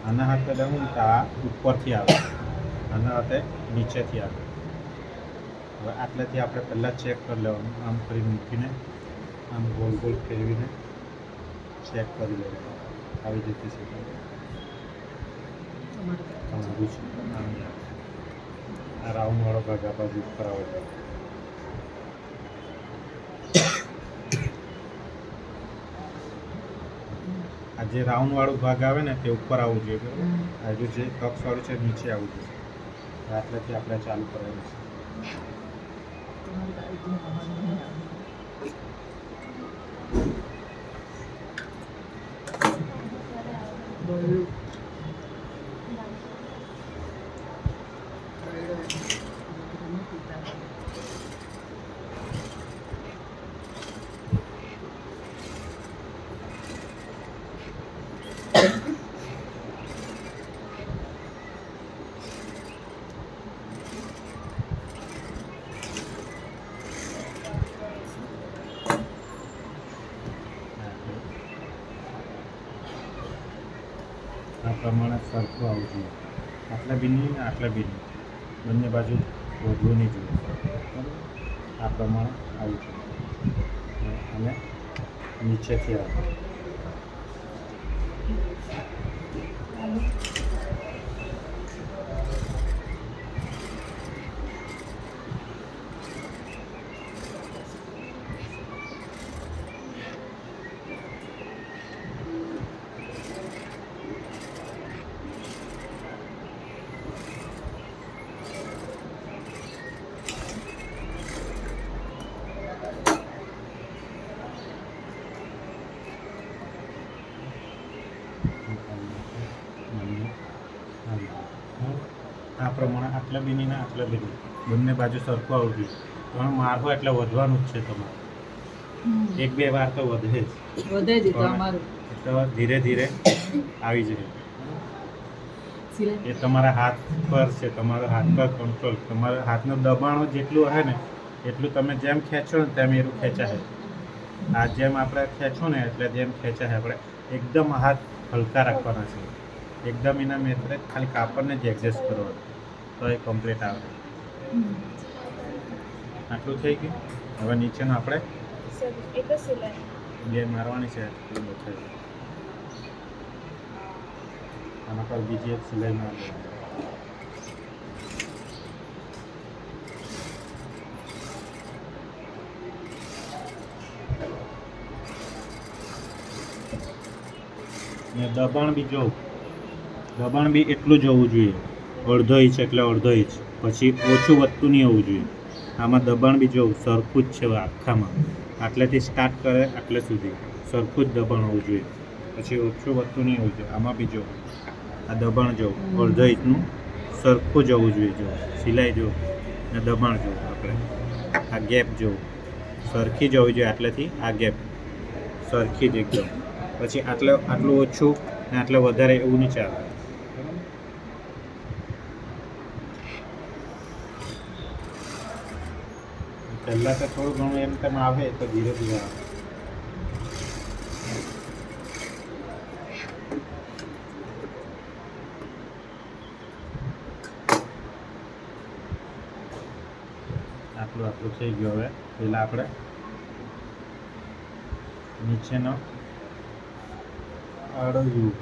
આના હાથે દઉં તો આ ઉપરથી આવે, આના હાથે નીચેથી આવે. હવે આટલેથી આપણે પહેલાં ચેક કરી લેવાનું. આમ કરી મૂકીને આમ ગોલ ગોલ ફેરવીને ચેક કરી લેવાનું. આવી રીતે છે તમારું છે. આ રાઉન્ડવાળો ભાગ આ બાજુ ઉપર આવે છે. આ જે રાઉન્ડવાળું ભાગ આવે ને તે ઉપર આવવું જોઈએ, બરાબર. આ જે કક્ષવાળું છે નીચે આવવું જોઈએ. આટલેથી આપણે ચાલુ કરવાનું છે. આ પ્રમાણે સરખું આવવું જોઈએ. આટલા બીની ને આટલા બીની બંને બાજુ વધવું નહીં જોઈએ, બરાબર. આ પ્રમાણે આવવું જોઈએ અને નીચેથી આવે. આ પ્રમાણે આટલા બીની ને આટલા બીની બંને બાજુ સરખું આવવું જોઈએ. તમે મારવો એટલે વધવાનું જ છે તમારે. એક બે વાર તો વધે જ તો ધીરે ધીરે આવી જાય. એ તમારા હાથ પર છે, તમારા હાથ પર કંટ્રોલ. તમારા હાથનું દબાણ જેટલું હશે ને એટલું તમે જેમ ખેંચો ને તેમ એટલું ખેંચાશે. આ જેમ આપણે ખેંચો ને એટલે જેમ ખેંચાશે. આપણે એકદમ હાથ હલકા રાખવાના છે. એકદમ એના મેtre ખાલી કાપડને જ એડજસ્ટ કરવાનું તો એ કમ્પ્લીટ આવે. આટલું થઈ ગયું. હવે નીચેનું આપણે બે મારવાની છે. આના પર બીજી એક સિલાઈ મારી ને દબાણ બી જોવું. દબાણ બી એટલું જ હોવું જોઈએ. અડધો ઇંચ એટલે અડધો ઇંચ, પછી ઓછું વધતું નહીં હોવું જોઈએ. આમાં દબાણ બી જોવું સરખું જ છે આખામાં. આટલેથી સ્ટાર્ટ કરે આટલે સુધી સરખું જ દબાણ હોવું જોઈએ. પછી ઓછું વધતું નહીં હોવું જોઈએ. આમાં બી જોવું આ દબાણ જોવું અડધો ઇંચનું સરખું જ હોવું જોઈએ. જો સિલાઈ જોવું ને દબાણ જોવું. આપણે આ ગેપ જોવું સરખી જ હોવી જોઈએ. આટલેથી આ ગેપ સરખી જ એકદમ. પછી આટલું ઓછું ને આટલે વધારે એવું નહીં ચાલે. પહેલાં તો થોડું ઘણું એમ તેમ આવે તો ધીરે ધીરે આવે. આટલું થઈ ગયું. હવે પહેલાં આપણે નીચેનો અડધું